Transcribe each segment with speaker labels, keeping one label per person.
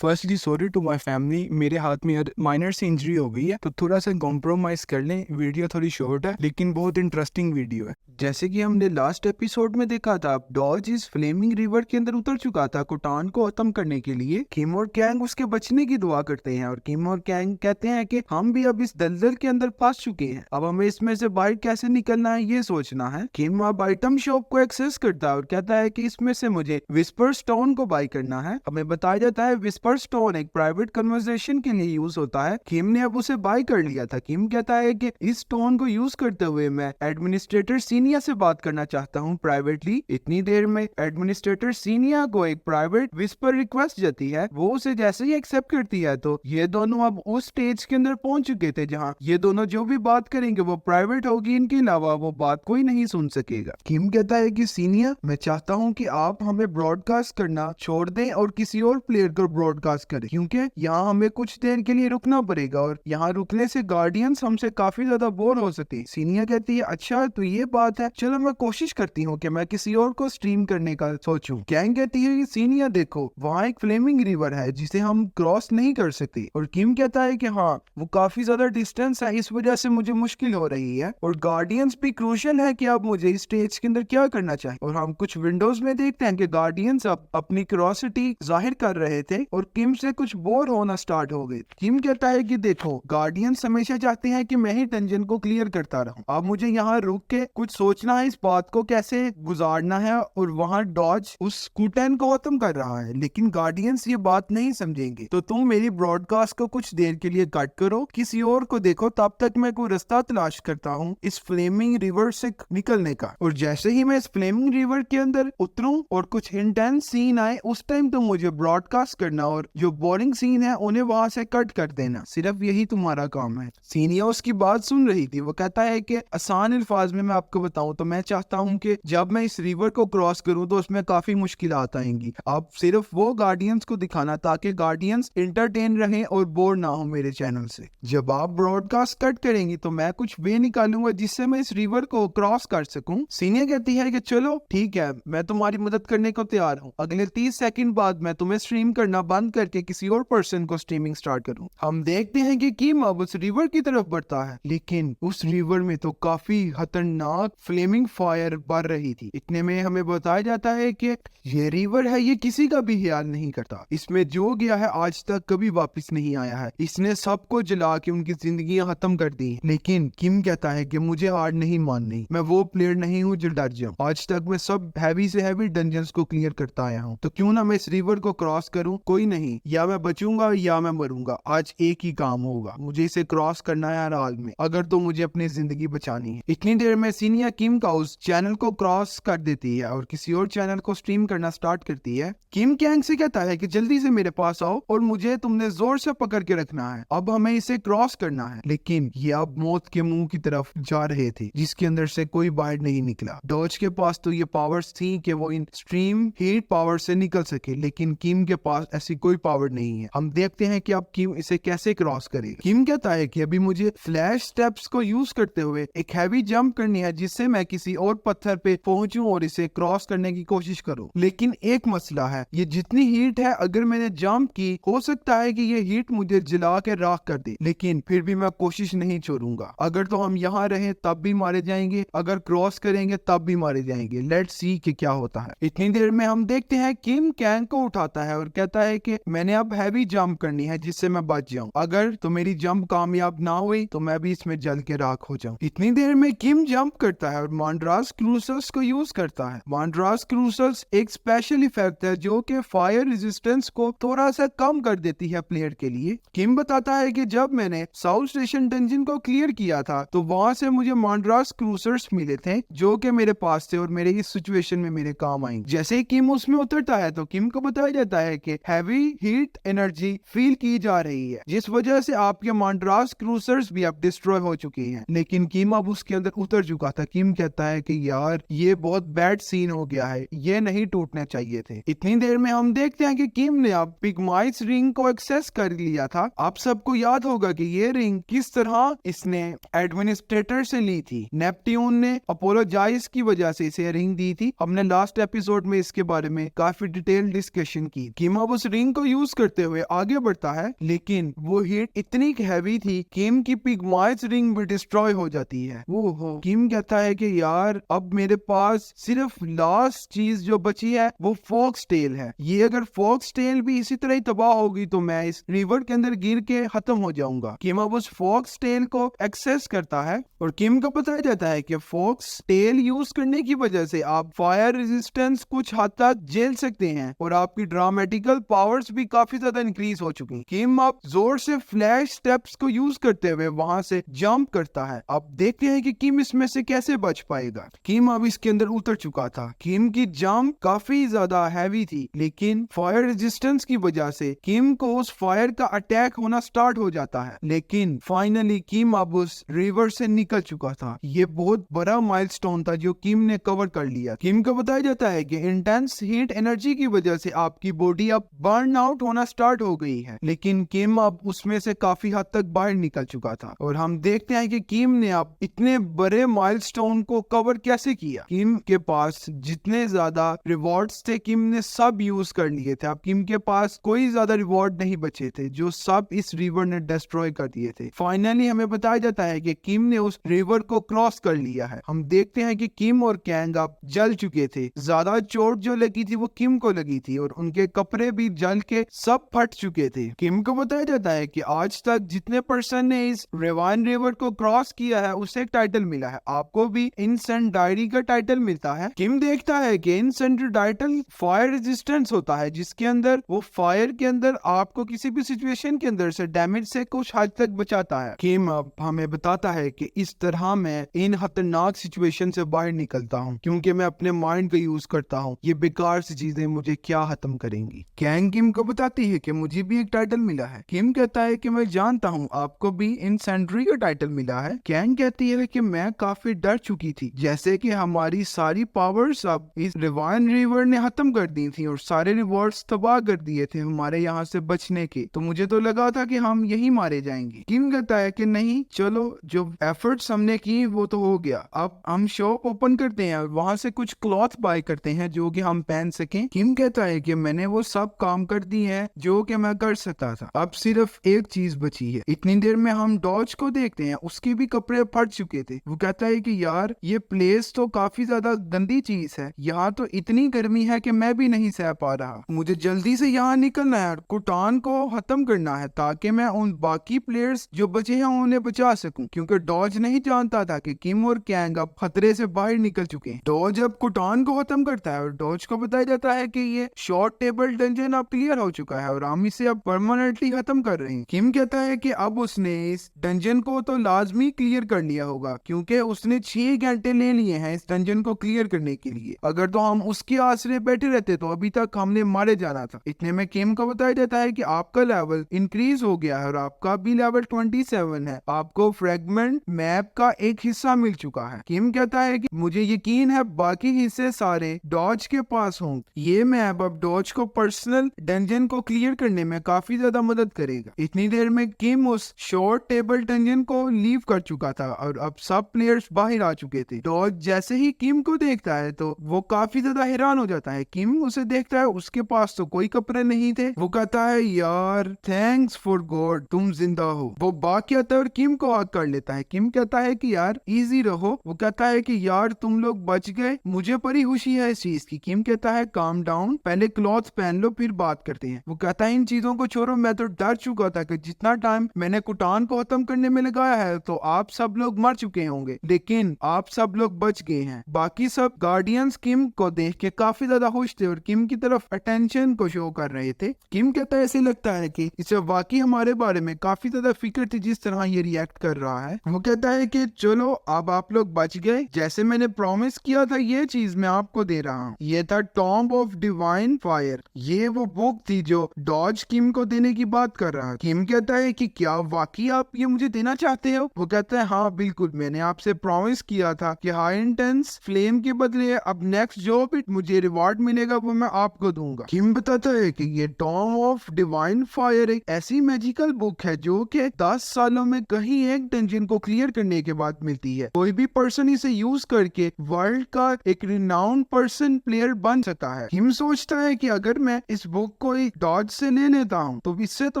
Speaker 1: Firstly sorry to my family, मेरे हाथ में माइनर सी इंजरी हो गई है तो थोड़ा सा कॉम्प्रोमाइज कर लें। वीडियो थोड़ी शॉर्ट है लेकिन बहुत इंटरेस्टिंग वीडियो है। जैसे कि हमने लास्ट एपिसोड में देखा था, डॉज इस फ्लेमिंग रिवर के अंदर उतर चुका था कोटान को खत्म करने के लिए। किम और कैंग उसके बचने की दुआ करते हैं और किम और कैंग कहते हैं कि हम भी अब इस दलदल के अंदर फंस चुके हैं, अब हमें इसमें से बाहर कैसे निकलना है ये सोचना है। किम अब आइटम शॉप को एक्सेस करता है और कहता है कि इसमें से मुझे विस्पर स्टोन को बाय करना है। हमें बताया जाता है विस्पर स्टोन एक प्राइवेट कन्वर्सेशन के लिए यूज होता है। किम ने अब उसे बाय कर लिया था। किम कहता है कि इस स्टोन को यूज करते हुए मैं एडमिनिस्ट्रेटर सीनिया से बात करना चाहता हूँ प्राइवेटली। इतनी देर में एडमिनिस्ट्रेटर सीनिया को एक प्राइवेट विस्पर रिक्वेस्ट जाती है। वो उसे जैसे ही एक्सेप्ट करती है तो ये दोनों अब उस स्टेज के अंदर पहुंच चुके थे जहाँ ये दोनों जो भी बात करेंगे वो प्राइवेट होगी, इनके अलावा वो बात कोई नहीं सुन सकेगा। किम कहता है कि सीनिया, मैं चाहता हूँ कि आप हमें ब्रॉडकास्ट करना छोड़ दें और किसी और प्लेयर को ब्रॉडकास्ट करें, क्योंकि यहाँ हमें कुछ देर के लिए रुकना पड़ेगा और यहाँ रुकने से गार्डियंस हमसे काफी ज्यादा बोर हो सकते। सीनिया कहती है अच्छा तो ये बात है, चलो मैं कोशिश करती हूँ कि मैं किसी और को स्ट्रीम करने का सोचूं। कैंग कहती है कि सीनिया देखो, वहाँ एक फ्लेमिंग रिवर है जिसे हम क्रॉस नहीं कर सकते। और किम कहता है कि हाँ वो काफी ज्यादा डिस्टेंस है, इस वजह से मुझे मुश्किल हो रही है और गार्डियंस भी क्रूशियल है कि अब मुझे इस स्टेज के अंदर क्या करना चाहिए। और हम कुछ विंडोज में देखते हैं कि गार्डियंस अब अपनी क्यूरियोसिटी जाहिर कर रहे थे और किम से कुछ बोर होना स्टार्ट हो गए। किम कहता है कि देखो, गार्डियंस हमेशा चाहते हैं कि मैं ही डंजन को क्लियर करता रहूं, अब मुझे यहाँ रुक के कुछ सोचना है इस बात को कैसे गुजारना है। और वहाँ डॉज उस कुटन को खत्म कर रहा है, लेकिन गार्डियंस ये बात नहीं समझेंगे। तो तुम मेरी ब्रॉडकास्ट को कुछ देर के लिए कट करो, किसी और को देखो, तब तक मैं कोई रास्ता तलाश करता हूँ इस फ्लेमिंग रिवर से निकलने का। और जैसे ही मैं इस फ्लेमिंग रिवर के अंदर उतरूं और कुछ इंटेंस सीन आए, उस टाइम तुम मुझे ब्रॉडकास्ट करना और जो बोरिंग सीन है उन्हें वहां से कट कर देना, सिर्फ यही तुम्हारा काम है। सीनिया उसकी बात सुन रही थी। वो कहता है कि आसान अल्फाज में मैं आपको बताऊं तो मैं चाहता हूं कि जब मैं इस रिवर को क्रॉस करूं तो उसमें काफी मुश्किलात आएंगी। आप सिर्फ वो गार्डियंस को दिखाना ताकि गार्डियंस इंटरटेन रहें और बोर ना हो मेरे चैनल से। जब आप ब्रॉडकास्ट कट करेंगी तो मैं कुछ वे निकालूंगा जिससे मैं इस रिवर को क्रॉस कर सकूं। सीनिया कहती है कि चलो ठीक है, मैं तुम्हारी मदद करने को तैयार हूं। अगले 30 सेकंड बाद मैं तुम्हें स्ट्रीम करना बंद करके किसी और पर्सन को स्ट्रीमिंग स्टार्ट करूं। हम देखते हैं कि किम अब उस रिवर की तरफ बढ़ता है, लेकिन उस रिवर में तो काफी खतरनाक फ्लेमिंग फायर बढ़ रही थी। इतने में हमें बताया जाता है कि ये रिवर है, ये किसी का भी ख्याल नहीं करता। इसमें जो गया है आज तक कभी वापस नहीं आया है। इसने सबको जला के उनकी जिंदगियां खत्म कर दी। लेकिन किम कहता है कि मुझे हार नहीं माननी, मैं वो प्लेयर नहीं हूँ जो डर जाऊं। आज तक मैं सब हैवी से हैवी डंजन्स को क्लियर करता आया हूँ, तो क्यों ना मैं इस रिवर को क्रॉस करूं। कोई नहीं, या मैं बचूंगा या मैं मरूंगा, आज एक ही काम होगा, मुझे इसे क्रॉस करना है हर हाल में, अगर तो मुझे अपनी जिंदगी बचानी है। इतनी देर में सीनिया किम का उस चैनल को क्रॉस कर देती है और किसी और चैनल को स्ट्रीम करना स्टार्ट करती है। किम कैंग से कहता है कि जल्दी से मेरे पास आओ और मुझे तुमने जोर से पकड़ के रखना है, अब हमें इसे क्रॉस करना है। लेकिन ये अब मौत के मुंह की तरफ जा रहे थे जिसके अंदर से कोई बाहर नहीं निकला। डॉज के पास तो ये पावर्स थी कि वो इन स्ट्रीम हीट पावर से निकल सके, लेकिन किम के पास ऐसी कोई पावर नहीं है। हम देखते हैं कि अब किम इसे कैसे क्रॉस करे। किम कहता है कि अभी मुझे फ्लैश स्टेप्स को यूज करते हुए एक हैवी जंप करनी है जिससे मैं किसी और पत्थर पे पहुंचूं और इसे क्रॉस करने की कोशिश करूं। लेकिन एक मसला है, ये जितनी हीट है, अगर मैंने जंप की हो सकता है कि ये हीट मुझे जला के राख कर दे, लेकिन फिर भी मैं कोशिश नहीं छोड़ूंगा। अगर तो हम यहाँ रहे तब भी मारे जाएंगे, अगर क्रॉस करेंगे तब भी मारे जाएंगे। लेट्स सी कि क्या होता है। इतनी देर में हम देखते हैं किम कैंग को उठाता है और कहता है कि मैंने अब हैवी जंप करनी है जिससे मैं बच जाऊं, अगर तो मेरी जंप कामयाब ना हुई तो मैं भी इसमें जल के राख हो जाऊं। इतनी देर में किम जंप करता है और मांड्रास क्रूसर्स को यूज करता है। मांड्रास क्रूसर्स एक स्पेशल इफेक्ट है जो कि फायर रेजिस्टेंस को थोड़ा सा कम कर देती है प्लेयर के लिए। किम बताता है कि जब मैंने साउथ स्टेशन डंजन को क्लियर किया था तो वहां से मुझे मांड्रास क्रूसर्स मिले थे जो कि मेरे पास थे और मेरे इस सिचुएशन में मेरे काम आएंगे। जैसे ही किम उसमें उतरता है तो किम को बताया जाता है कि हैवी हीट एनर्जी फील की जा रही है, जिस वजह से आपके मांड्रास क्रूसर्स भी अब डिस्ट्रॉय हो चुके हैं। लेकिन किम अब उसके अंदर उतर चुका था। किम कहता है कि यार ये बहुत बैड सीन हो गया है, ये नहीं टूटने चाहिए थे। इतनी देर में हम देखते हैं कि किम ने अब पिगमाइट्स रिंग को एक्सेस कर लिया था। आप सबको याद होगा कि ये रिंग किस तरह इसने एडमिनिस्ट्रेटर से ली थी। नेपट्यून ने अपोलोजाइज की वजह से इसे रिंग दी थी। हमने लास्ट एपिसोड में इसके बारे में काफी डिटेल डिस्कशन की। किम अब उस रिंग हीटिंग को यूज करते हुए आगे बढ़ता है, लेकिन वो हीट इतनी हैवी थी किम की पिगमाइज रिंग भी डिस्ट्रॉय हो जाती है। वो किम कहता है कि यार अब मेरे पास सिर्फ लास्ट चीज जो बची है वो फॉक्स टेल है। ये अगर फॉक्स टेल भी इसी तरह ही तबाह होगी तो मैं इस रिवर के अंदर गिर के खत्म हो जाऊंगा। किम अब उस फॉक्स टेल को एक्सेस करता है और किम को बताया जाता है कि फॉक्स टेल यूज करने की वजह से आप फायर रेजिस्टेंस कुछ हद तक झेल सकते हैं और आपकी ड्रामेटिकल पावर्स भी काफी ज्यादा इंक्रीज हो चुकी हैं। किम अब जोर से फ्लैश स्टेप्स को यूज करते हुए वहां से जंप करता है। अब देखते हैं कि किम इसमें से कैसे बच पाएगा। किम अब इसके अंदर उतर चुका था। किम की जंप काफी ज्यादा हैवी थी, लेकिन फायर रेजिस्टेंस की वजह से किम को उस फायर का अटैक होना स्टार्ट हो जाता है। लेकिन फाइनली किम अब उस रिवर से निकल चुका था। ये बहुत बड़ा माइलस्टोन था जो किम ने कवर कर लिया। किम को बताया जाता है कि इंटेंस हीट एनर्जी की वजह से आपकी बॉडी अब बर्न आउट होना स्टार्ट हो गई है, लेकिन किम अब उसमें से काफी हद तक बाहर निकल चुका था। और हम देखते हैं कि किम ने अब इतने बड़े माइलस्टोन को कवर कैसे किया। किम के पास जितने ज्यादा रिवॉर्ड्स थे किम ने सब यूज कर लिए थे। अब किम के पास कोई ज्यादा रिवॉर्ड नहीं बचे थे, जो सब इस रिवर ने डिस्ट्रॉय कर दिए थे। फाइनली हमें बताया जाता है कि किम ने उस रिवर को क्रॉस कर लिया है। हम देखते हैं कि किम और कैंग अब जल चुके थे। ज्यादा चोट जो लगी थी वो किम को लगी थी और उनके कपड़े भी जल के सब फट चुके थे। किम को बताया जाता है कि आज तक जितने पर्सन ने इस रेवाइन रिवर को क्रॉस किया है उसे एक टाइटल मिला है। आपको भी इनसेंडारी का टाइटल मिलता है। किम देखता है कि इनसेंडारी फायर रेजिस्टेंस होता है, जिसके अंदर वो फायर के अंदर आपको किसी भी सिचुएशन के अंदर से डैमेज से कुछ हद तक बचाता है। किम अब हमें बताता है कि इस तरह मैं इन खतरनाक सिचुएशन से बाहर निकलता हूँ क्योंकि मैं अपने माइंड का यूज करता हूँ। ये बेकार सी चीजें मुझे क्या खत्म करेंगी। कैंग किम को बताती है कि मुझे भी एक टाइटल मिला है। किम कहता है कि मैं जानता हूँ आपको भी इनसेंडरी का टाइटल मिला है। कैंग कहती है कि मैं काफी डर चुकी थी, जैसे कि हमारी सारी पावर्स अब इस रिवाइन रिवर ने खत्म कर दी थी और सारे रिवॉर्ड्स तबाह कर दिए थे हमारे यहाँ से बचने के, तो मुझे तो लगा था कि हम यही मारे जाएंगे। किम कहता है कि नहीं, चलो जो एफर्ट्स हमने की वो तो हो गया, अब हम शॉप ओपन करते हैं और वहां से कुछ क्लॉथ बाय करते हैं जो कि हम पहन सकें। किम कहता है कि मैंने वो सब काम कर दी है जो कि मैं कर सकता था, अब सिर्फ एक चीज बची है। इतनी देर में हम डॉज को देखते हैं, उसके भी कपड़े फट चुके थे। वो कहता है कि यार ये प्लेस तो काफी ज्यादा गंदी चीज है, यहाँ तो इतनी गर्मी है कि मैं भी नहीं सह पा रहा, मुझे जल्दी से यहाँ निकलना है, कुटान को खत्म करना है ताकि मैं उन बाकी प्लेयर्स जो बचे हैं उन्हें बचा सकूं। क्योंकि डॉज नहीं जानता था कि किम और कैंग अब खतरे से बाहर निकल चुके हैं। डॉज अब कुटान को खत्म करता है और डॉज को बताया जाता है कि ये शॉर्ट टेबल डंजन अब क्लियर हो चुका है और हम इसे अब परमानेंटली खत्म कर रहे हैं। किम कहता है कि अब उसने इस डंजन को तो लाजमी क्लियर कर लिया होगा क्योंकि उसने 6 घंटे ले लिए हैं इस डंजन को क्लियर करने के लिए। अगर तो हम उसके आसरे बैठे रहते तो अभी तक हमने मारे जाना था। इतने में किम को बताया जाता है कि आपका लेवल इंक्रीज हो गया है और आपका भी लेवल 27 है, आपको फ्रेगमेंट मैप का एक हिस्सा मिल चुका है। किम कहता है कि मुझे यकीन है बाकी हिस्से सारे डॉज के पास होंगे। ये मैप अब डॉज को पर्सनल डंजन को क्लियर करने में काफी ज्यादा मदद करेगा। इतनी देर में किम उस शॉर्ट टेबल डंजन को लीव कर चुका था और अब सब प्लेयर्स बाहर आ चुके थे। डॉज जैसे ही किम को देखता है तो वो काफी ज्यादा हैरान हो जाता है। किम उसे देखता है, उसके पास तो कोई कपड़े नहीं थे। वो कहता है यार थैंक्स फॉर गॉड तुम जिंदा हो। वो बाकी आता है और किम को हक कर लेता है। किम कहता है कि यार इजी रहो। वो कहता है कि यार तुम लोग बच गए, मुझे बड़ी खुशी है इस चीज की। किम कहता है काम डाउन, पहले क्लॉथ पहन लो फिर बात करते हैं। वो कहता है इन चीजों को छोड़ो, मैं तो डर चुका था कि जितना टाइम मैंने कुटान को खत्म करने में लगाया है तो आप सब लोग मर चुके होंगे, लेकिन आप सब लोग बच गए हैं। बाकी सब गार्डियंस किम को देख के काफी ज्यादा खुश थे और किम की तरफ अटेंशन को शो कर रहे थे। किम कहता है ऐसे लगता है कि इसे वाकई हमारे बारे में काफी ज्यादा फिक्र थी जिस तरह ये रिएक्ट कर रहा है। वो कहता है कि चलो अब आप लोग बच गए, जैसे मैंने प्रॉमिस किया था ये चीज मैं आपको दे रहा हूँ। ये था टॉम्ब ऑफ डिवाइन फायर। ये वो बुक थी जो डॉज किम को देने की बात कर रहा है। किम कहता है कि क्या वाकई आप ये मुझे देना चाहते हो? वो कहता है हाँ बिल्कुल, मैंने आपसे प्रॉमिस किया था कि हाई इंटेंस फ्लेम के बदले अब नेक्स्ट जो भी मुझे रिवॉर्ड मिलेगा वो मैं आपको दूंगा। किम बताता है कि ये टॉम्ब ऑफ डिवाइन फायर एक ऐसी मैजिकल बुक है जो कि 10 सालों में कहीं एक डंजन को क्लियर करने के बाद मिलती है। कोई भी पर्सन इसे यूज करके वर्ल्ड का एक रिनाउंड पर्सन प्लेयर बन सकता है। किम सोचता है कि अगर मैं इस बुक कोई डॉज से ले लेता हूँ तो इससे तो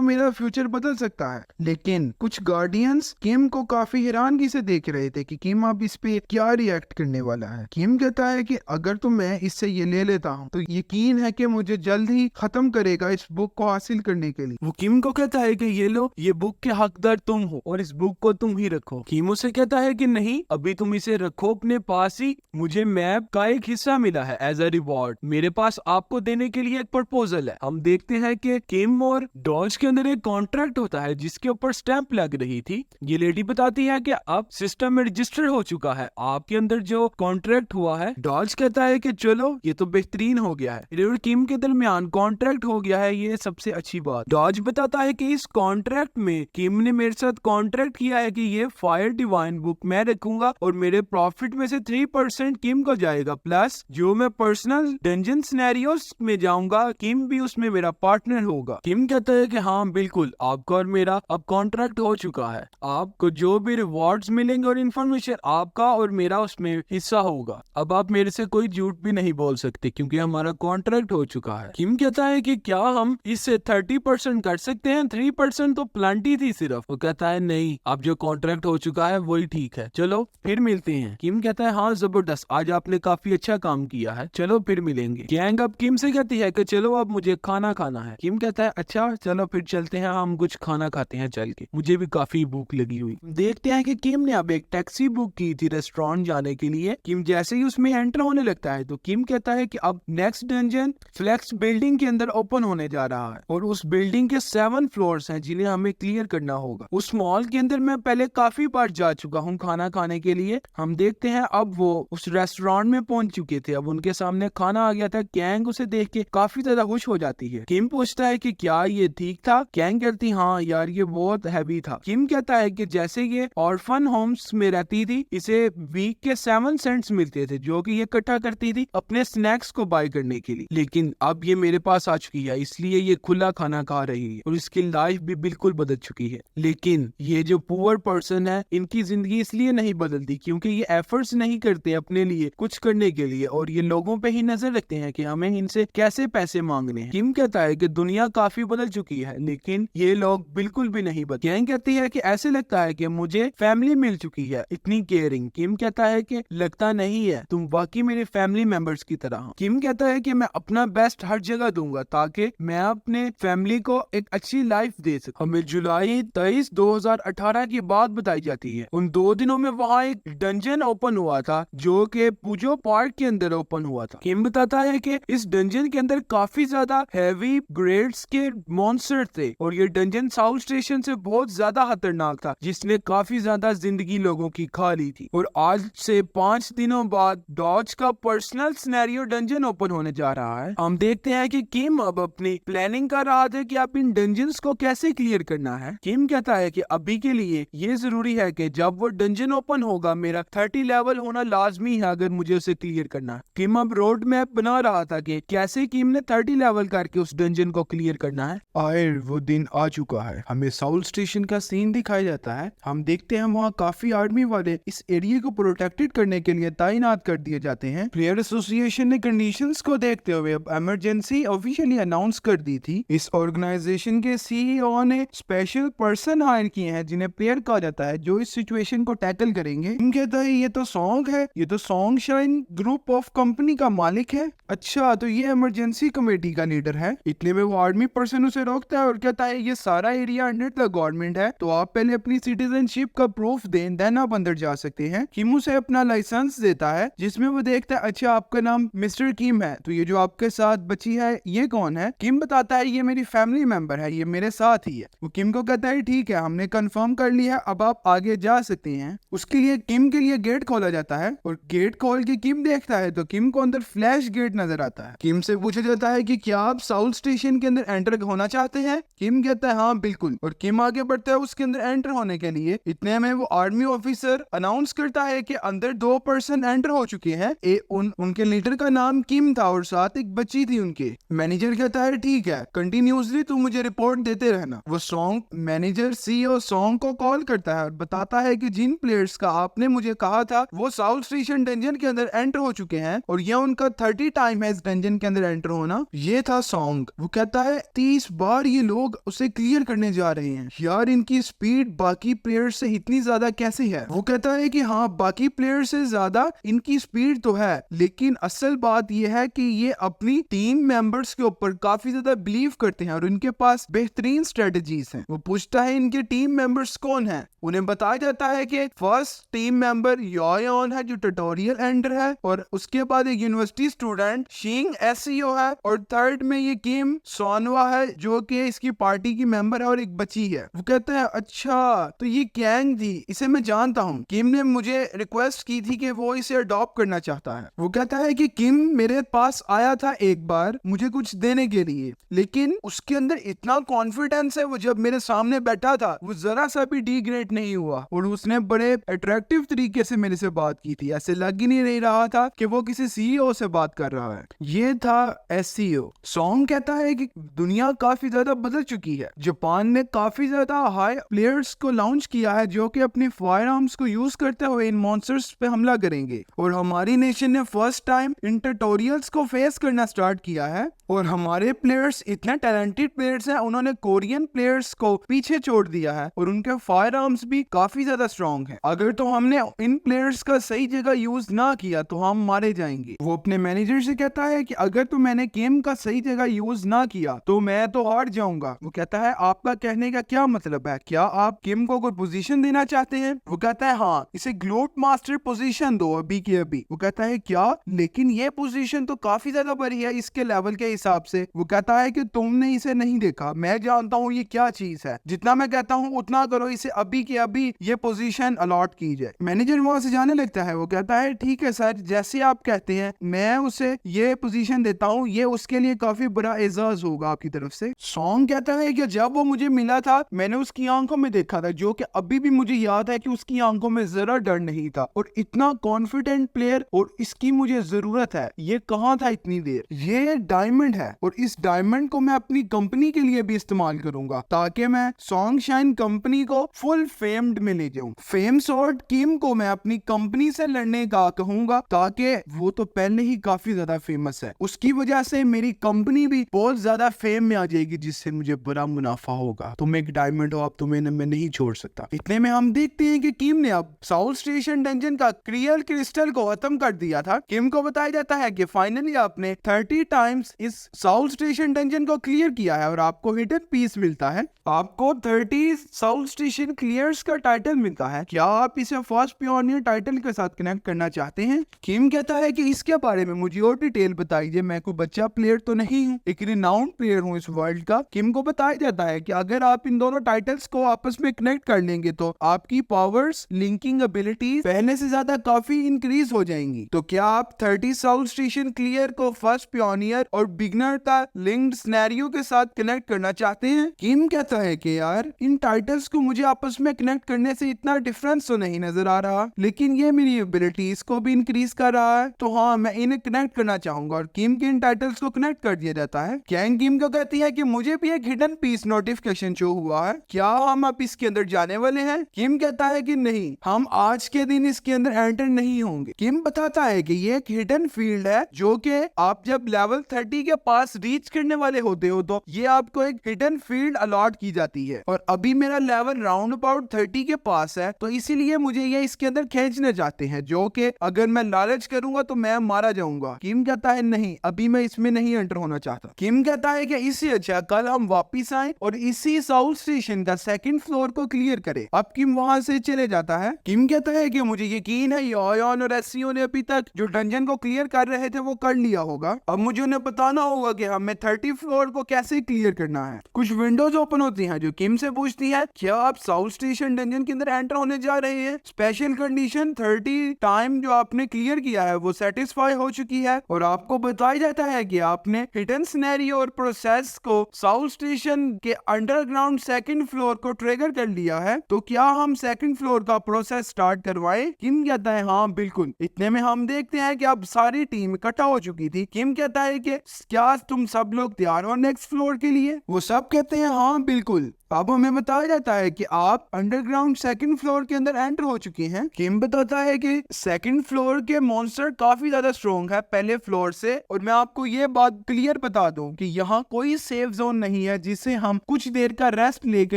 Speaker 1: मेरा फ्यूचर बदल सकता है। लेकिन कुछ गार्डियंस किम को काफी हैरानगी से देख रहे थे कि किम अब इस पे क्या रिएक्ट करने वाला है। किम कहता है कि अगर तो मैं इससे ये ले लेता हूँ तो यकीन है कि मुझे जल्द ही खत्म करेगा इस बुक को हासिल करने के लिए। वो किम को कहता है कि ये लो, ये बुक के हकदार तुम हो और इस बुक को तुम ही रखो। किम उसे कहता है कि नहीं, अभी तुम इसे रखो अपने पास ही, मुझे मैप का एक हिस्सा मिला है एज अ रिवॉर्ड। मेरे पास आपको देने के लिए एक प्रपोजल है। हम देखते हैं कि किम और डॉज के अंदर एक कॉन्ट्रैक्ट होता है जिसके ऊपर स्टैंप लग रही थी। ये लेडी बताती है कि अब सिस्टम में रजिस्टर हो चुका है आपके अंदर जो कॉन्ट्रैक्ट हुआ है। डॉज कहता है कि चलो ये तो बेहतरीन हो गया है, और किम के दरमियान कॉन्ट्रैक्ट हो गया है, ये सबसे अच्छी बात। डॉज बताता है कि इस कॉन्ट्रैक्ट में किम ने मेरे साथ कॉन्ट्रैक्ट किया है कि ये फायर डिवाइन बुक मैं रखूंगा और मेरे प्रॉफिट में से 3% किम को जाएगा, प्लस जो मैं पर्सनल डंजन सिनेरियोस में जाऊंगा किम भी उसमें मेरा पार्टनर होगा। किम कहता है कि हाँ बिल्कुल, आपका और मेरा अब कॉन्ट्रैक्ट हो चुका है, आपको जो भी रिवॉर्ड्स मिलेंगे और इन्फॉर्मेशन आपका और मेरा उसमें हिस्सा होगा। अब आप मेरे से कोई झूठ भी नहीं बोल सकते क्योंकि हमारा कॉन्ट्रैक्ट हो चुका है। किम कहता है कि क्या हम इससे 30% कर सकते हैं, 3% तो प्लांटी थी सिर्फ। वो कहता है नहीं, अब जो कॉन्ट्रैक्ट हो चुका है वही ठीक है, चलो फिर मिलते हैं। किम कहता है हाँ जबरदस्त, आज आपने काफी अच्छा काम किया है, चलो फिर मिलेंगे। गैंग अब किम से कहती है कि चलो अब मुझे खाना खाना है। किम कहता है अच्छा चलो फिर चलते हैं, हम कुछ खाना खाते हैं चल के, मुझे भी काफी भूख लगी हुई। देखते हैं कि किम ने अब एक टैक्सी बुक की थी रेस्टोरेंट जाने के लिए। किम जैसे ही उसमें एंटर होने लगता है तो किम कहता है कि अब नेक्स्ट डंजन फ्लेक्स बिल्डिंग के अंदर ओपन होने जा रहा है और उस बिल्डिंग के 7 फ्लोर्स हैं जिन्हें हमें क्लियर करना होगा। उस मॉल के अंदर मैं पहले काफी बार जा चुका हूँ खाना खाने के लिए। हम देखते हैं अब वो उस रेस्टोरेंट में पहुंच चुके थे, अब उनके सामने खाना आ गया था। कैंग उसे देख के काफी ज्यादा खुश हो जाती है। किम पूछता है कि क्या ये ठीक था? कैंग कहती हाँ यार ये बहुत हैवी था। किम कहता है कि जैसे ये ऑर्फन होम्स में रहती थी, इसे वीक के 7 सेंट्स मिलते थे जो कि ये इकट्ठा करती थी अपने स्नैक्स को बाय करने के लिए, लेकिन अब ये मेरे पास आ चुकी है इसलिए ये खुला खाना खा रही है और इसकी लाइफ भी बिल्कुल बदल चुकी है। लेकिन ये जो पुअर पर्सन है इनकी जिंदगी इसलिए नहीं बदलती क्योंकि ये एफर्ट्स नहीं करते अपने लिए कुछ करने के लिए और ये लोगों पे ही नजर रखते हैं कि हमें इनसे कैसे पैसे मांगने हैं। किम कहता है कि दुनिया काफी बदल चुकी है लेकिन ये लोग बिल्कुल भी नहीं बदले। कैंग कहती है कि ऐसे लगता है कि मुझे फैमिली मिल चुकी है इतनी केयरिंग। किम कहता है कि लगता नहीं है, तुम वाकई मेरे फैमिली मेंबर्स की तरह हो। किम कहता है कि मैं अपना बेस्ट हर जगह दूंगा ताकि मैं अपने फैमिली को एक अच्छी लाइफ दे सकूं। हमें जुलाई 23, 2018 की बात बताई जाती है। उन 2 दिनों में वहाँ एक डंजन ओपन हुआ था जो कि पुजो पार्क के अंदर ओपन हुआ था। किम बताता है कि इस डंजन के अंदर काफी ज्यादा हैवी ग्रेड्स के मॉन्स्टर थे और ये डंजन साउथ स्टेशन से बहुत ज्यादा खतरनाक था जिसने काफी ज्यादा जिंदगी लोगों की खा ली थी। और आज से 5 दिनों बाद डॉज का पर्सनल सिनेरियो डंजन ओपन होने जा रहा है। हम देखते हैं कि किम अब अपनी प्लानिंग कर रहा था कि आप इन डंजन्स को कैसे क्लियर करना है। किम कहता है कि अभी के लिए ये जरूरी है कि जब वो डंजन ओपन होगा मेरा 30 लेवल होना लाजमी है अगर मुझे उसे क्लियर करना है। किम अब रोड मैप बना रहा था कि कैसे किम ने 30 लेवल करके उस डंजन को क्लियर करना है। आयर वो दिन आ चुका है। हमें साउथ स्टेशन का सीन दिखाया जाता है। हम देखते हैं वहाँ काफी आर्मी वाले इस एरिया को प्रोटेक्टेड करने के लिए तैनात कर दिए जाते हैं। प्लेयर एसोसिएशन ने कंडीशंस को देखते हुए अब इमरजेंसी ऑफिशियली अनाउंस कर दी थी। इस ऑर्गेनाइजेशन के सीईओ ने स्पेशल पर्सन हायर किए हैं जिन्हें प्लेयर कहा जाता है जो इस सिचुएशन को टैकल करेंगे। किम कहता है ये तो सॉन्ग है, ये तो song shine group of company का मालिक है। अच्छा तो ये इमरजेंसी कमेटी का लीडर है। इतने में वो आर्मी पर्सन उसे रोकता है और कहता है ये सारा एरिया अंडर द गवर्नमेंट है तो आप पहले अपनी सिटीजनशिप का प्रूफ दें देन आप अंदर जा सकते हैं। किम उसे अपना लाइसेंस देता है जिसमें वो देखता है अच्छा आपका नाम मिस्टर किम है तो ये जो आपके साथ बची है ये कौन है? किम बताता है ये मेरी फैमिली मेंबर है, ये मेरे साथ ही है। वो किम को कहता है ठीक है हमने कंफर्म कर लिया, अब आप आगे जा सकते हैं। उसके लिए किम के लिए गेट खोला जाता है और गेट खोल के किम देखता है तो किम को अंदर फ्लैश गेट नजर आता है। किम से पूछा जाता है कि क्या आप साउथ स्टेशन के अंदर एंटर होना चाहते हैं? किम कहता है हाँ बिल्कुल और किम आगे बढ़ता है उसके अंदर एंटर होने के लिए। इतने में वो आर्मी ऑफिसर अनाउंस करता है कि अंदर 2 पर्सन एंटर हो चुके हैं। उनके लीडर का नाम किम था और साथ एक बच्ची थी उनके। मैनेजर कहता है ठीक है कंटिन्यूसली तू मुझे रिपोर्ट देते रहना। वो सॉन्ग मैनेजर सीईओ सॉन्ग को कॉल करता है और बताता है कि जिन प्लेयर्स का आपने मुझे कहा था वो साउथ स्टेशन डंजन के अंदर एंटर हो चुके हैं और यह उनका 30 टाइम है इस डंजन के अंदर एंटर होना। ये था सॉन्ग। वो कहता है 30 बार ये लोग उसे क्लियर करने जा रहे हैं। यार इनकी स्पीड बाकी प्लेयर से इतनी ज्यादा कैसे है? वो कहता है कि हाँ बाकी प्लेयर से ज्यादा इनकी स्पीड तो है, लेकिन असल बात ये है कि ये अपनी टीम मेंबर्स के ऊपर काफी ज्यादा बिलीव करते हैं और इनके पास बेहतरीन स्ट्रेटजीज हैं। वो पूछता है इनके टीम मेंबर्स कौन है। उन्हें बताया जाता है कि फर्स्ट टीम मेंबर योन है जो ट्यूटोरियल एंडर है, और उसके बाद एक यूनिवर्सिटी स्टूडेंट शिंग एसईओ है, और थर्ड में ये किम सोनवा है जो कि इसकी पार्टी की मेंबर है और एक बच्ची है। वो कहता है अच्छा तो ये कैंग थी, इसे मैं जानता हूँ। किम ने मुझे रिक्वेस्ट की थी कि वो इसे अडॉप्ट करना चाहता है। वो कहता है कि किम मेरे पास आया था एक बार मुझे कुछ देने के लिए, लेकिन उसके अंदर इतना कॉन्फिडेंस है, वो जब मेरे सामने बैठा था वो जरा सा भी डिग्रेड नहीं हुआ और उसने बड़े अट्रैक्टिव तरीके से मेरे से बात की थी। ऐसे लग ही नहीं रहा था कि वो किसी सीईओ से बात कर रहा है। ये था एसईओ। सॉन्ग कहता है कि दुनिया काफी ज्यादा बदल चुकी है। जापान ने काफी ज्यादा हाई प्लेयर्स को लॉन्च किया है जो कि अपने फायर आर्म्स को यूज करते हुए इन मॉन्स्टर्स पे हमला करेंगे, और हमारी नेशन ने फर्स्ट टाइम इन ट्यूटोरियल्स को फेस करना स्टार्ट किया है। और हमारे प्लेयर्स इतने टैलेंटेड प्लेयर्स हैं, उन्होंने कोरियन प्लेयर्स को पीछे छोड़ दिया है और उनके फायर आर्म्स भी काफी ज्यादा स्ट्रॉन्ग है। अगर तो हमने इन प्लेयर्स का सही जगह यूज ना किया तो हम मारे जाएंगे। वो अपने मैनेजर से कहता है कि अगर तो मैंने गेम का सही जगह यूज ना किया तो मैं तो हार जाऊंगा। वो कहता है आपका कहने का क्या मतलब है? क्या आप किम को कोई पोजीशन देना चाहते हैं? वो कहता है हाँ, इसे ग्लोट मास्टर पोजीशन दो अभी की अभी। वो कहता है क्या? लेकिन ये पोजीशन तो काफी ज्यादा बड़ी है इसके लेवल के हिसाब से। वो कहता है कि तुमने इसे नहीं देखा, मैं जानता हूँ ये क्या चीज है। जितना मैं कहता हूँ उतना करो, इसे अभी के अभी ये पोजीशन अलॉट की जाए। मैनेजर वहां से जाने लगता है। वो कहता है ठीक है सर, जैसे आप कहते हैं मैं उसे ये पोजीशन देता हूँ, ये उसके लिए काफी बड़ा एजाज होगा आपकी तरफ से। सॉन्ग कहता है कि जब वो मुझे मिला था मैंने उसकी आंखों में देखा था, जो कि अभी भी मुझे याद है कि उसकी आंखों में जरा डर नहीं था, और इतना कॉन्फिडेंट प्लेयर, और इसकी मुझे जरूरत है। ये कहाँ था इतनी देर? ये डायमंड है और इस डायमंड को मैं अपनी कंपनी के लिए भी इस्तेमाल करूंगा ताकि मैं सॉन्ग शाइन कंपनी को फुल फेम्ड में ले जाऊं। फेम सॉर्ड किम को मैं अपनी कंपनी से लड़ने का कहूंगा ताकि वो तो पहले ही काफी ज्यादा फेमस है, उसकी वजह से मेरी कंपनी भी बहुत ज्यादा फेम में आ जाएगी जिससे मुझे बड़ा मुनाफा होगा। तुम एक डायमंड हो, अब तुम्हें मैं नहीं छोड़ सकता। इतने में हम देखते हैं कि किम ने अब साउथ स्टेशन डंजन का क्रियल क्रिस्टल को खत्म कर दिया था। किम को बताया जाता है कि फाइनली आपने 30 टाइम्स इस साउथ स्टेशन डंजन को क्लियर किया है और आपको हिडन पीस मिलता है। आपको 30 साउथ स्टेशन क्लियर्स का टाइटल मिलता है। क्या आप इसे फर्स्ट पियोनियर टाइटल के साथ कनेक्ट करना चाहते हैं? किम कहता है कि इसके बारे में मुझे और डिटेल बताइए, मैं कोई बच्चा प्लेयर तो नहीं हूँ, एक रिनाउंड प्लेयर हूँ इस वर्ल्ड का। किम को बताया जाता है कि अगर आप इन दोनों टाइटल्स को आपस में कनेक्ट कर लेंगे तो आपकी पावर्स, लिंकिंग एबिलिटीज पहले से ज्यादा काफी इंक्रीज हो जाएंगी। तो क्या आप 30 साउथ स्टेशन क्लियर को फर्स्ट पियोनियर और बिगनर का लिंक्ड सिनेरियो के साथ कनेक्ट करना चाहते हैं? किम कहता है कि यार इन टाइटल्स को मुझे आपस में कनेक्ट करने से इतना डिफरेंस तो नहीं नजर आ रहा, लेकिन ये मेरी एबिलिटीज को भी इंक्रीज कर रहा है, तो हाँ मैं इन्हें कनेक्ट करना चाहूंगा। और किम के इन टाइटल्स को कनेक्ट कर दिया जाता है। कैंग किम को कहती है कि मुझे भी एक हिडन पीस नोटिफिकेशन शो हुआ है, क्या हम अब इसके अंदर जाने वाले हैं? किम कहता है कि नहीं, हम आज के दिन इसके अंदर एंटर नहीं होंगे। किम बताता है कि ये एक हिडन फील्ड है जो कि आप जब लेवल 30 के पास रीच करने वाले होते हो तो ये आपको एक हिडन फील्ड अलॉट की जाती है, और अभी मेरा लेवल राउंड अबाउट 30 के पास है, तो इसीलिए मुझे ये इसके अंदर खींचना चाहते हैं, जो कि अगर मैं लालच करूंगा तो मैं मारा जाऊंगा। किम कहता है नहीं, अभी मैं इसमें नहीं एंटर होना चाहता। किम कहता है कि इससे अच्छा कल हम वापिस आए और इसी साउथ स्टेशन का सेकंड फ्लोर को क्लियर करें। अब किम वहां से चले जाता है। किम कहता है कि मुझे यकीन है योन और एससीओ ने अभी तक जो डंजन को क्लियर कर रहे थे वो कर लिया होगा, अब मुझे उन्हें बताना होगा कि हमें 30 फ्लोर को कैसे क्लियर करना है। कुछ विंडोज ओपन होती हैं जो किम से पूछती है क्या आप साउथ स्टेशन डंजन के अंदर एंटर होने जा रहे हैं? स्पेशल कंडीशन 30 टाइम जो आपने क्लियर किया है वो सेटिस्फाई हो चुकी है, और आपको बताया जाता है कि आपने हिडन सिनेरियो और प्रोसेस को साउथ स्टेशन के अंडरग्राउंड सेकंड फ्लोर को ट्रिगर कर लिया है, तो क्या हम सेकंड फ्लोर का प्रोसेस स्टार्ट करवाएं? किम कहता है हाँ बिल्कुल। इतने में हम देखते हैं कि अब सारी टीम इकट्ठा हो चुकी थी। किम कहता है कि क्या तुम सब लोग तैयार हो नेक्स्ट फ्लोर के लिए? वो सब कहते हैं हाँ बिल्कुल। अब हमें बताया जाता है कि आप अंडरग्राउंड सेकंड फ्लोर के अंदर एंटर हो चुके हैं। किम बताता है कि सेकंड फ्लोर के मॉन्स्टर काफी ज्यादा स्ट्रॉन्ग है पहले फ्लोर से, और मैं आपको ये बात क्लियर बता दूं कि यहाँ कोई सेफ जोन नहीं है जिससे हम कुछ देर का रेस्ट लेकर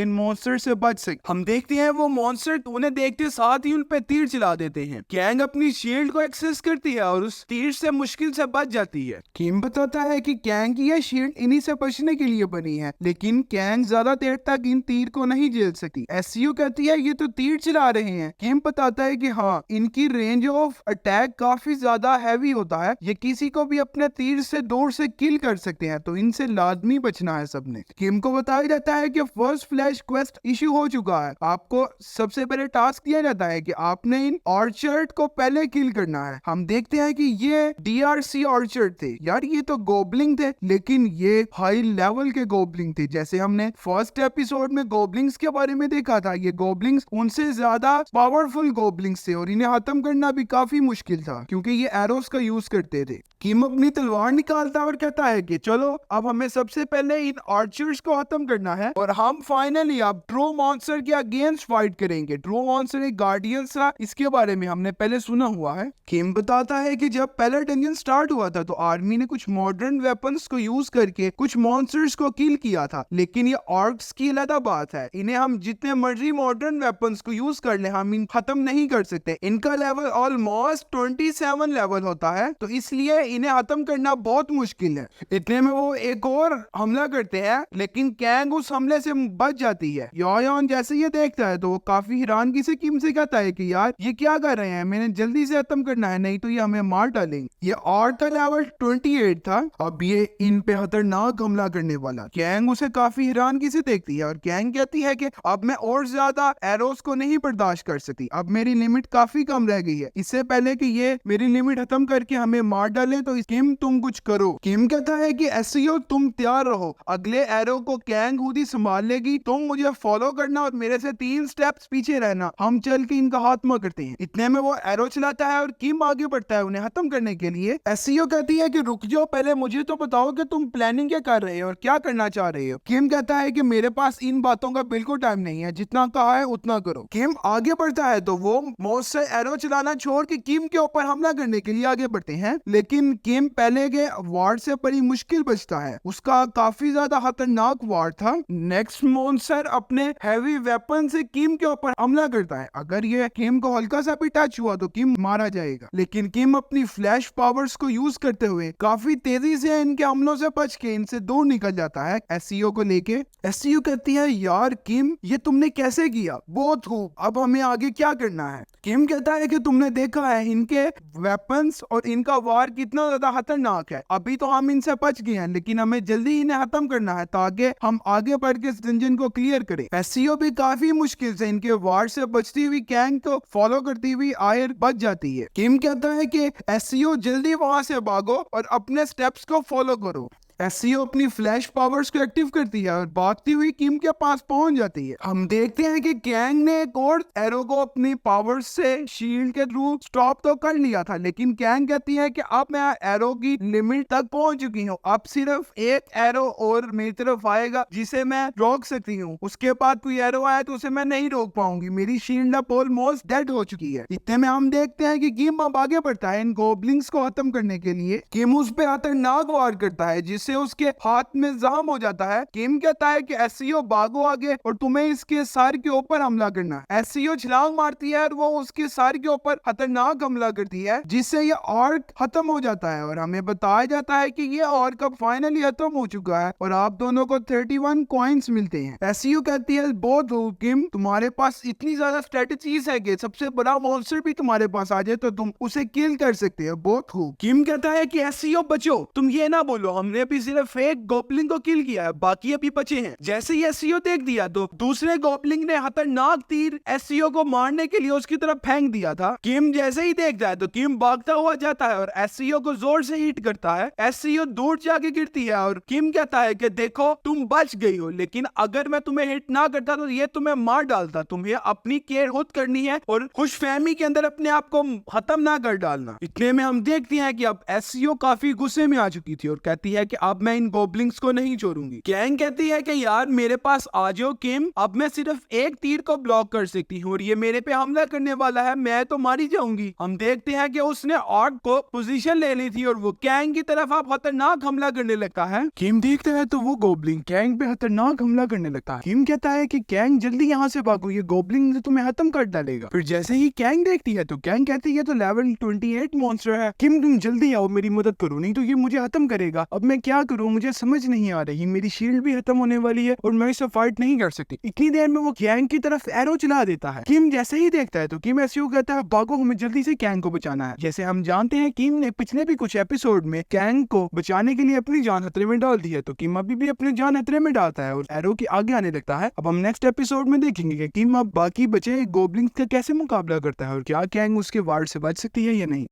Speaker 1: इन मॉन्स्टर से बच सके। हम देखते हैं वो मॉन्स्टर उन्हें देखते साथ ही उन पे तीर चला देते हैं। कैंग अपनी शील्ड को एक्सेस करती है और उस तीर से मुश्किल से बच जाती है। किम बताता है कि कैंग की यह शील्ड इन्हीं से बचने के लिए बनी है, लेकिन कैंग ज्यादा देर तक इन तीर को नहीं झेल सकती। एससीयू कहती है ये तो तीर चला रहे हैं। किम बताता है कि हाँ, इनकी रेंज ऑफ अटैक काफी ज्यादा हैवी होता है, ये किसी को भी अपने तीर से दूर से किल कर सकते हैं, तो इनसे लाजमी बचना है सबने। किम को बताया जाता है कि फर्स्ट फ्लैश क्वेस्ट इशू हो चुका है। आपको सबसे पहले टास्क दिया जाता है कि आपने इन ऑर्चर्ड को पहले किल करना है। हम देखते हैं कि ये डीआरसी ऑर्चर्ड थे। यार ये तो गोबलिंग थे, लेकिन ये हाई लेवल के गोबलिंग थे। जैसे हमने फर्स्ट एपिसोड में गोबलिंग्स के बारे में देखा था, ये गोबलिंग्स उनसे ज्यादा पावरफुल गोबलिंग्स थे और इन्हें खत्म करना भी काफी मुश्किल था क्योंकि ये एरोस का यूज करते थे। किम अपनी तलवार निकालता है और कहता है कि चलो अब हमें सबसे पहले इन आर्चर्स को खत्म करना है और हम फाइनली अब ट्रू मॉन्स्टर के अगेंस्ट फाइट करेंगे। ट्रू मॉन्स्टर एक गार्डियंस था, इसके बारे में हमने पहले सुना हुआ है। किम बताता है कि जब पहला डंजन स्टार्ट हुआ था तो आर्मी ने कुछ मॉडर्न वेपन्स को यूज करके कुछ मॉन्स्टर्स को किल किया था, लेकिन ये ऑर्क्स की अलग बात है। इन्हें हम जितने मर्जी मॉडर्न वेपन्स को यूज कर ले, हम इन खत्म नहीं कर सकते। इनका लेवल ऑलमोस्ट 27 लेवल होता है, तो इसलिए इन्हें खत्म करना बहुत मुश्किल है। इतने में वो एक और हमला करते हैं, लेकिन कैंग उस हमले से बच जाती है। योन जैसे ये देखता है तो वो काफी हैरानगी से किम से कहता है कि यार ये क्या कर रहे हैं, मैंने जल्दी से खत्म करना है, नहीं तो ये हमें मार डालेंगे। ये और का लेवल 28 था, अब ये इन पे खतरनाक हमला करने वाला। कैंग उसे काफी हैरानगी से देखती है और कैंग कहती है कि अब मैं और ज्यादा एरोस को नहीं बर्दाश्त कर सकती, अब मेरी लिमिट काफी कम रह गई है। इससे पहले कि ये मेरी लिमिट खत्म करके हमें मार डाले तो किम तुम कुछ करो। किम कहता है कि एससीओ तुम तैयार रहो, अगले एरो को कैंग खुद ही संभाल लेगी, तुम मुझे फॉलो करना और मेरे से 3 स्टेप्स पीछे रहना, हम चल के इनका खात्मा करते हैं। इतने में वो एरो चलाता है और किम आगे बढ़ता है उन्हें खत्म करने के लिए। एससीओ कहती है कि रुक जाओ, पहले मुझे तो बताओ कि तुम प्लानिंग क्या कर रहे हो और क्या करना चाह रहे हो। किम कहता है कि मेरे पास इन बातों का बिल्कुल टाइम नहीं है, जितना कहा है उतना करो। किम आगे बढ़ता है तो वो मौत एरो चलाना छोड़ के किम के ऊपर हमला करने के लिए आगे बढ़ते हैं, लेकिन किम पहले के वार से बड़ी मुश्किल बचता है। उसका काफी ज्यादा खतरनाक वार था। नेक्स्ट मॉन्स्टर अपने हैवी वेपन से किम के ऊपर हमला करता है। अगर ये किम को हल्का सा भी टच हुआ तो किम मारा जाएगा, लेकिन किम अपनी फ्लैश पावर्स को यूज करते हुए काफी तेजी से इनके हमलों से बच के इनसे दूर निकल जाता है एससीओ को लेके। एससीओ कहती है यार किम ये तुमने कैसे किया, बहुत खूब, अब हमें आगे क्या करना है। किम कहता है कि तुमने देखा है इनके वेपन्स और इनका वार कितना ज्यादा खतरनाक है, अभी तो हम इनसे बच गए हैं, लेकिन हमें जल्दी इन्हें खत्म करना है ताकि हम आगे बढ़ के इस डंजन को क्लियर करें। एससीओ भी काफी मुश्किल से इनके वार से बचती हुई कैंग को फॉलो करती हुई आयर बच जाती है। किम कहता है कि एससीओ जल्दी वहां से भागो और अपने स्टेप्स को फॉलो करो। एससीओ अपनी फ्लैश पावर्स को एक्टिव करती है और भागती हुई किम के पास पहुंच जाती है। हम देखते हैं कि कैंग ने एक और एरो को अपनी पावर्स से शील्ड के थ्रू स्टॉप तो कर लिया था, लेकिन कैंग कहती है कि अब मैं एरो की लिमिट तक पहुंच चुकी हूं, अब सिर्फ एक एरो और मेरी तरफ आएगा जिसे मैं रोक सकती हूँ, उसके बाद कोई एरो आया तो उसे मैं नहीं रोक पाऊंगी, मेरी शील्ड अब ऑलमोस्ट डेड हो चुकी है। इतने में हम देखते हैं कि किम अब आगे बढ़ता है इन गोबलिंग्स को खत्म करने के लिए। किम उस पे खतरनाक वार करता है जिससे उसके हाथ में जख्म हो जाता है। किम कहता है कि एससीओ भागो आगे और तुम्हें इसके सर के ऊपर हमला करना है। एससीओ छलांग मारती है और वो उसके सर के ऊपर खतरनाक हमला करती है जिससे ये आर्क खत्म हो जाता है और हमें बताया जाता है कि ये आर्क अब फाइनली खत्म हो चुका है और आप दोनों को 31 कॉइन्स मिलते हैं। एससीओ कहती है बहुत हो किम, तुम्हारे पास इतनी ज्यादा स्ट्रेटजीज है कि सबसे बड़ा मॉन्स्टर भी तुम्हारे पास आ जाए तो तुम उसे किल कर सकते हो, बहुत खूब। किम कहता है कि एससीओ बचो, तुम ये ना बोलो हमने अभी सिर्फ एक गोबलिंग को किल किया है, बाकी अभी बचे हैं। जैसे ही एससीओ देख दिया तो दूसरे गोबलिंग ने खतरनाक तीर एससीओ को मारने के लिए उसकी तरफ फेंक दिया था। किम जैसे ही देख जाए तो किम भागता हुआ जाता है और एससीओ को जोर से हिट करता है। एससीओ दूर जाके गिरती है और किम कहता है कि देखो तुम बच गई हो, लेकिन अगर मैं तुम्हें हिट ना करता तो ये तुम्हें मार डालता, तुम्हें अपनी केयर खुद करनी है और खुशफहमी के अंदर अपने आप को खत्म ना कर डालना। इतने में हम देखते हैं कि अब एससीओ काफी गुस्से में आ चुकी थी और कहती है कि अब मैं इन गोबलिंग्स को नहीं छोड़ूंगी। कैंग कहती है कि यार मेरे पास आ जाओ किम, अब मैं सिर्फ एक तीर को ब्लॉक कर सकती हूँ और ये मेरे पे हमला करने वाला है, मैं तो मारी जाऊंगी। हम देखते हैं कि उसने ऑर्क को पोजीशन ले ली थी और वो कैंग की तरफ अब खतरनाक हमला करने लगता है। किम देखता है तो वो गोबलिंग कैंग पे खतरनाक हमला करने लगता है। किम कहता है कि कैंग जल्दी यहाँ से भागो, ये गोबलिंग तुम्हें खत्म कर डालेगा। फिर जैसे ही कैंग देखती है तो कैंग कहती है तो लेवल 28 मॉन्स्टर है, किम तुम जल्दी आओ मेरी मदद करो, नहीं तो ये मुझे खत्म करेगा। अब मैं क्या करूँ, मुझे समझ नहीं आ रही, मेरी शील्ड भी खत्म होने वाली है और मैं इससे फाइट नहीं कर सकती। इतनी देर में वो कैंग की तरफ एरो चला देता है। किम जैसे ही देखता है तो किम ऐसे ही कहता है भागो, हमें जल्दी से कैंग को बचाना है। जैसे हम जानते हैं किम ने पिछले भी कुछ एपिसोड में कैंग को बचाने के लिए अपनी जान खतरे में डाल दी है, तो किम अभी भी अपनी जान खतरे में डालता है और एरो के आगे आने लगता है। अब हम नेक्स्ट एपिसोड में देखेंगे कि किम अब बाकी बचे गोबलिंग्स का कैसे मुकाबला करता है और क्या कैंग उसके वार से बच सकती है या नहीं।